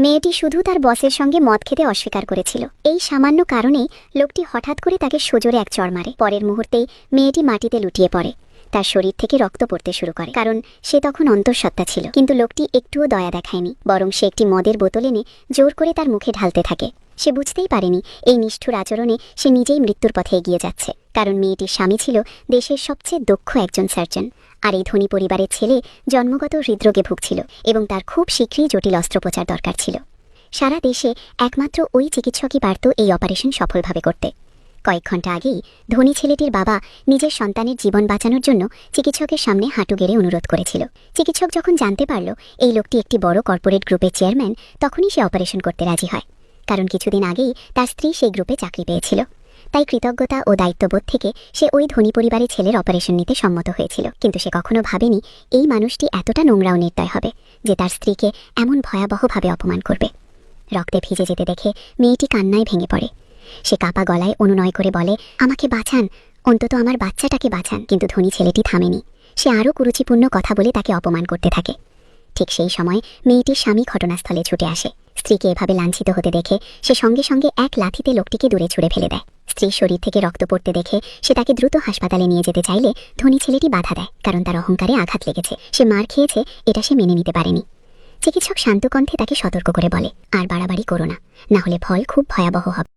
মেয়েটি শুধু তার বসের সঙ্গে মদ খেতে অস্বীকার করেছিল। এই সামান্য কারণেই লোকটি হঠাৎ করে তাকে সজোরে এক চড় মারে। পরের মুহূর্তেই মেয়েটি মাটিতে লুটিয়ে পড়ে। তার শরীর থেকে রক্ত পড়তে শুরু করে, কারণ সে তখন অন্তঃসত্ত্বা ছিল। কিন্তু লোকটি একটুও দয়া দেখায়নি, বরং সে একটি মদের বোতল এনে জোর করে তার মুখে ঢালতে থাকে। সে বুঝতেই পারেনি এই নিষ্ঠুর আচরণে সে নিজেই মৃত্যুর পথে এগিয়ে যাচ্ছে, কারণ মেয়েটির স্বামী ছিল দেশের সবচেয়ে দক্ষ একজন সার্জন। আর এই ধনী পরিবারের ছেলে জন্মগত হৃদরোগে ভুগছিল এবং তার খুব শীঘ্রই জটিল অস্ত্রোপচার দরকার ছিল। সারা দেশে একমাত্র ওই চিকিৎসকই পারত এই অপারেশন সফলভাবে করতে। কয়েক ঘন্টা আগেই ধনী ছেলেটির বাবা নিজের সন্তানের জীবন বাঁচানোর জন্য চিকিৎসকের সামনে হাঁটু গেড়ে অনুরোধ করেছিল। চিকিৎসক যখন জানতে পারল এই লোকটি একটি বড় কর্পোরেট গ্রুপের চেয়ারম্যান, তখনই সে অপারেশন করতে রাজি হয়, কারণ কিছুদিন আগেই তার স্ত্রী সেই গ্রুপে চাকরি পেয়েছিল। তাই কৃতজ্ঞতা ও দায়িত্ববোধ থেকে সে ওই ধনী পরিবারের ছেলের অপারেশন নিতে সম্মত হয়েছিল। কিন্তু সে কখনো ভাবেনি এই মানুষটি এতটা নোংরা ও নির্দয় হবে যে তার স্ত্রীকে এমন ভয়াবহভাবে অপমান করবে। রক্তে ভিজে যেতে দেখে মেয়েটি কান্নায় ভেঙে পড়ে। সে কাপা গলায় অনুনয় করে বলে, আমাকে বাঁচান, অন্তত আমার বাচ্চাটাকে বাঁচান। কিন্তু ধনী ছেলেটি থামেনি। সে আরও কুরুচিপূর্ণ কথা বলে তাকে অপমান করতে থাকে। ঠিক সেই সময় মেয়েটির স্বামী ঘটনাস্থলে ছুটে আসে। স্ত্রীকে এভাবে লাঞ্ছিত হতে দেখে সে সঙ্গে সঙ্গে এক লাথিতে লোকটিকে দূরে ছুড়ে ফেলে দেয়। স্ত্রীর শরীর থেকে রক্ত পড়তে দেখে সে তাকে দ্রুত হাসপাতালে নিয়ে যেতে চাইলে ধনী ছেলেটি বাধা দেয়, কারণ তার অহংকারে আঘাত লেগেছে। সে মার খেয়েছে, এটা সে মেনে নিতে পারেনি। চিকিৎসক শান্ত কণ্ঠে তাকে সতর্ক করে বলে, আর বাড়াবাড়ি করো না, না হলে ফল খুব ভয়াবহ হবে।